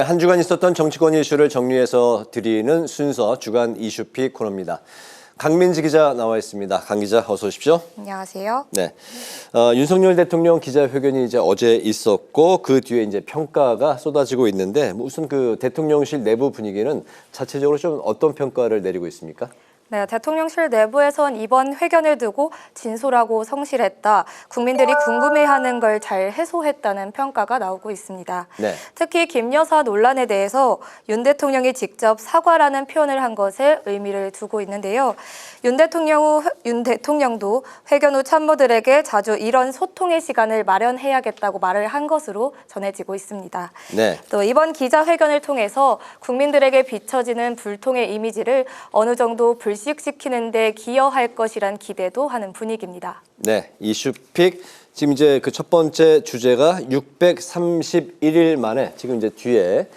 한 주간 있었던 정치권 이슈를 정리해서 드리는 순서 주간 이슈픽 코너입니다. 강민지 기자 나와 있습니다. 강 기자 어서 오십시오. 안녕하세요. 네, 윤석열 대통령 기자회견이 이제 어제 있었고 그 뒤에 이제 평가가 쏟아지고 있는데 우선 그 대통령실 내부 분위기는 자체적으로 좀 어떤 평가를 내리고 있습니까? 네, 대통령실 내부에선 이번 회견을 두고 진솔하고 성실했다, 국민들이 궁금해하는 걸 잘 해소했다는 평가가 나오고 있습니다. 네. 특히 김 여사 논란에 대해서 윤 대통령이 직접 사과라는 표현을 한 것에 의미를 두고 있는데요. 윤 대통령도 회견 후 참모들에게 자주 이런 소통의 시간을 마련해야겠다고 말을 한 것으로 전해지고 있습니다. 네. 또 이번 기자회견을 통해서 국민들에게 비춰지는 불통의 이미지를 어느 정도 불식시키는 데 기여할 것이란 기대도 하는 분위기입니다. 네, 이슈픽 지금 이제 그 첫 번째 주제가 631일 만에 지금 이제 뒤에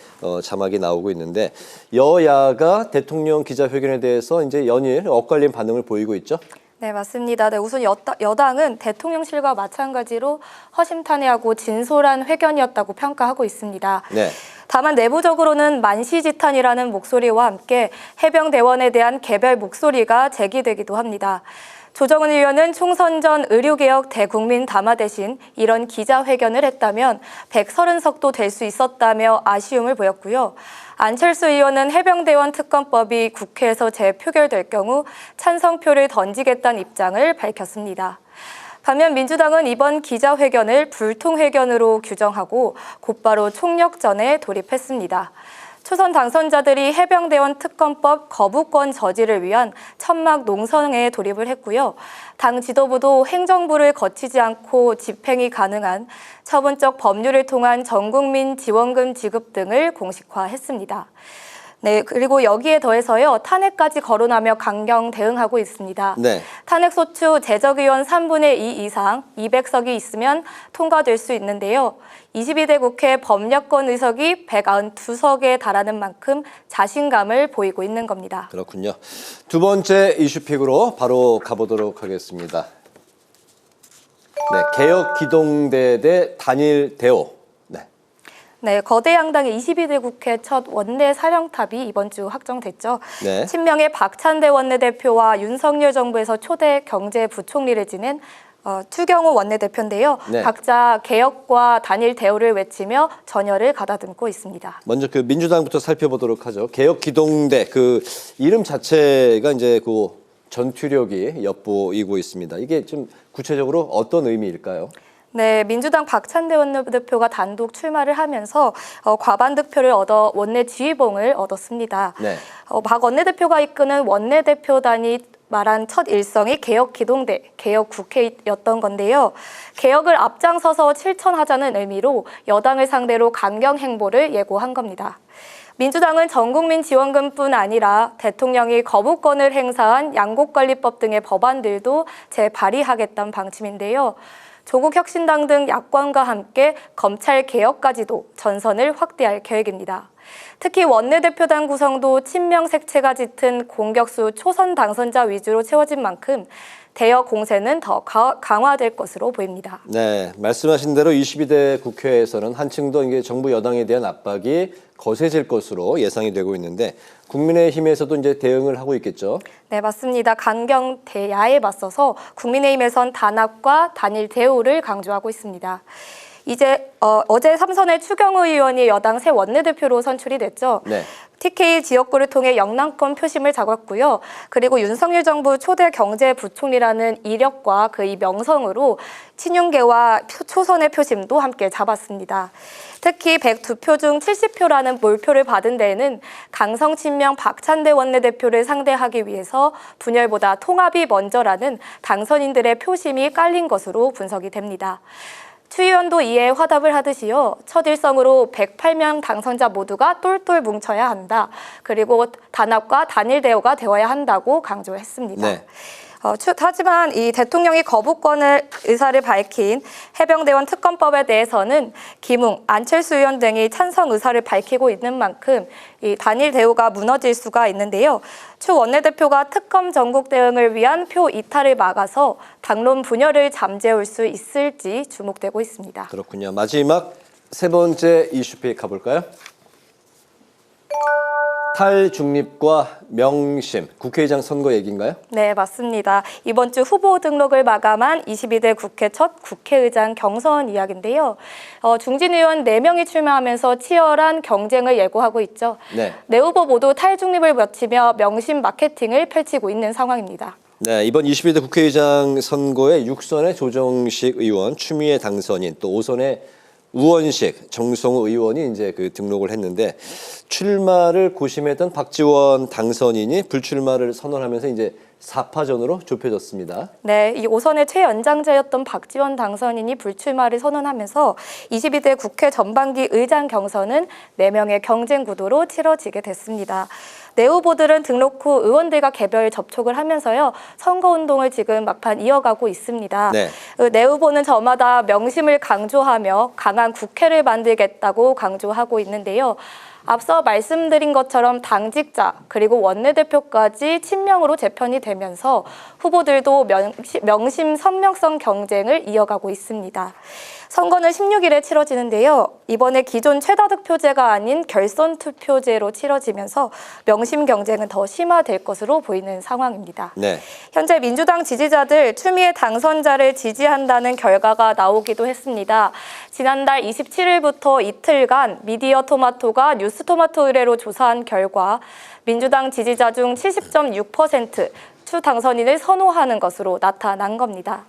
자막이 나오고 있는데 여야가 대통령 기자회견에 대해서 이제 연일 엇갈린 반응을 보이고 있죠. 네, 맞습니다. 네, 우선 여당은 대통령실과 마찬가지로 허심탄회하고 진솔한 회견이었다고 평가하고 있습니다. 네. 다만 내부적으로는 만시지탄이라는 목소리와 함께 해병대원에 대한 개별 목소리가 제기되기도 합니다. 조정은 의원은 총선 전 의료개혁 대국민 담화 대신 이런 기자회견을 했다면 130석도 될 수 있었다며 아쉬움을 보였고요. 안철수 의원은 해병대원 특검법이 국회에서 재표결될 경우 찬성표를 던지겠다는 입장을 밝혔습니다. 반면 민주당은 이번 기자회견을 불통회견으로 규정하고 곧바로 총력전에 돌입했습니다. 초선 당선자들이 해병대원 특검법 거부권 저지를 위한 천막 농성에 돌입을 했고요. 당 지도부도 행정부를 거치지 않고 집행이 가능한 처분적 법률을 통한 전국민 지원금 지급 등을 공식화했습니다. 네, 그리고 여기에 더해서요, 탄핵까지 거론하며 강경 대응하고 있습니다. 네. 탄핵소추 제적의원 3분의 2 이상 200석이 있으면 통과될 수 있는데요. 22대 국회 법력권 의석이 192석에 달하는 만큼 자신감을 보이고 있는 겁니다. 그렇군요. 두 번째 이슈픽으로 바로 가보도록 하겠습니다. 네, 개혁기동대 대 단일 대오. 네, 거대 양당의 22대 국회 첫 원내 사령탑이 이번 주 확정됐죠. 네. 친명의 박찬대 원내대표와 윤석열 정부에서 초대 경제부총리를 지낸 추경호 원내대표인데요. 네. 각자 개혁과 단일 대우를 외치며 전열을 가다듬고 있습니다. 먼저 그 민주당부터 살펴보도록 하죠. 개혁기동대 그 이름 자체가 이제 그 전투력이 엿보이고 있습니다. 이게 좀 구체적으로 어떤 의미일까요? 네, 민주당 박찬대 원내대표가 단독 출마를 하면서 과반 득표를 얻어 원내 지휘봉을 얻었습니다. 네. 박 원내대표가 이끄는 원내대표단이 말한 첫 일성이 개혁기동대, 개혁국회였던 건데요. 개혁을 앞장서서 실천하자는 의미로 여당을 상대로 강경 행보를 예고한 겁니다. 민주당은 전국민 지원금뿐 아니라 대통령이 거부권을 행사한 양곡관리법 등의 법안들도 재발의하겠다는 방침인데요. 조국혁신당 등 야권과 함께 검찰 개혁까지도 전선을 확대할 계획입니다. 특히 원내대표단 구성도 친명 색채가 짙은 공격수 초선 당선자 위주로 채워진 만큼 대여 공세는 더 강화될 것으로 보입니다. 네, 말씀하신 대로 22대 국회에서는 한층 더 이게 정부 여당에 대한 압박이 거세질 것으로 예상이 되고 있는데 국민의힘에서도 이제 대응을 하고 있겠죠. 네, 맞습니다. 강경 대야에 맞서서 국민의힘에선 단합과 단일 대우를 강조하고 있습니다. 어제 삼선의 추경호 의원이 여당 새 원내대표로 선출이 됐죠. 네. TK 지역구를 통해 영남권 표심을 잡았고요. 그리고 윤석열 정부 초대 경제부총리라는 이력과 그 이 명성으로 친윤계와 초선의 표심도 함께 잡았습니다. 특히 102표 중 70표라는 몰표를 받은 데에는 강성 친명 박찬대 원내대표를 상대하기 위해서 분열보다 통합이 먼저라는 당선인들의 표심이 깔린 것으로 분석이 됩니다. 추 의원도 이에 화답을 하듯이요. 첫 일성으로 108명 당선자 모두가 똘똘 뭉쳐야 한다. 그리고 단합과 단일 대우가 되어야 한다고 강조했습니다. 네. 하지만 이 대통령이 거부권을 의사를 밝힌 해병대원 특검법에 대해서는 김웅, 안철수 의원 등이 찬성 의사를 밝히고 있는 만큼 이 단일 대우가 무너질 수가 있는데요. 추 원내대표가 특검 전국 대응을 위한 표 이탈을 막아서 당론 분열을 잠재울 수 있을지 주목되고 있습니다. 그렇군요. 마지막 세 번째 이슈픽 가볼까요? 탈중립과 명심, 국회의장 선거 얘기인가요? 네, 맞습니다. 이번 주 후보 등록을 마감한 22대 국회 첫 국회의장 경선 이야기인데요. 중진 의원 4명이 출마하면서 치열한 경쟁을 예고하고 있죠. 네. 네 후보 모두 탈중립을 외치며 명심 마케팅을 펼치고 있는 상황입니다. 네, 이번 22대 국회의장 선거에 6선의 조정식 의원, 추미애 당선인, 또 5선의 우원식, 정성호 의원이 이제 등록을 했는데 출마를 고심했던 박지원 당선인이 불출마를 선언하면서 이제 4파전으로 좁혀졌습니다. 네, 이 5선의 최연장자였던 박지원 당선인이 불출마를 선언하면서 22대 국회 전반기 의장 경선은 4명의 경쟁 구도로 치러지게 됐습니다. 네 후보들은 등록 후 의원들과 개별 접촉을 하면서요, 선거운동을 지금 막판 이어가고 있습니다. 네. 네 후보는 저마다 명심을 강조하며 강한 국회를 만들겠다고 강조하고 있는데요. 앞서 말씀드린 것처럼 당직자 그리고 원내대표까지 친명으로 재편이 되면서 후보들도 명심 선명성 경쟁을 이어가고 있습니다. 선거는 16일에 치러지는데요. 이번에 기존 최다득표제가 아닌 결선 투표제로 치러지면서 명심 경쟁은 더 심화될 것으로 보이는 상황입니다. 네. 현재 민주당 지지자들 추미애 당선자를 지지한다는 결과가 나오기도 했습니다. 지난달 27일부터 이틀간 미디어 토마토가 뉴스토마토 의뢰로 조사한 결과 민주당 지지자 중 70.6% 추 당선인을 선호하는 것으로 나타난 겁니다.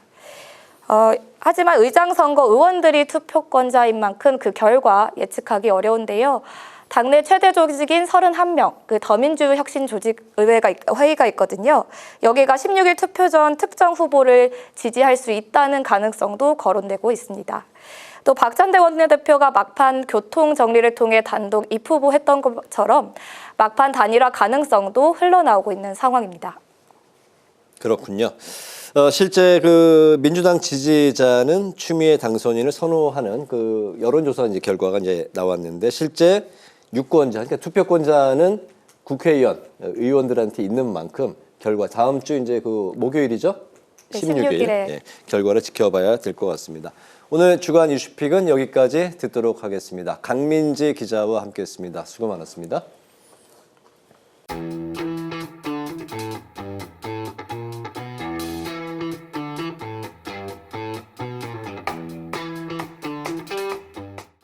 하지만 의장 선거 의원들이 투표권자인 만큼 그 결과 예측하기 어려운데요. 당내 최대 조직인 31명, 더민주혁신조직의회가 회의가 있거든요. 여기가 16일 투표 전 특정 후보를 지지할 수 있다는 가능성도 거론되고 있습니다. 또 박찬대 원내대표가 막판 교통 정리를 통해 단독 입후보했던 것처럼 막판 단일화 가능성도 흘러나오고 있는 상황입니다. 그렇군요. 실제 민주당 지지자는 추미애 당선인을 선호하는 여론조사 이제 결과가 이제 나왔는데 실제 유권자, 그러니까 투표권자는 국회의원, 의원들한테 있는 만큼 결과 다음 주 이제 목요일이죠? 네, 16일. 16일에. 예, 결과를 지켜봐야 될 것 같습니다. 오늘 주간 이슈픽은 여기까지 듣도록 하겠습니다. 강민지 기자와 함께했습니다. 수고 많았습니다.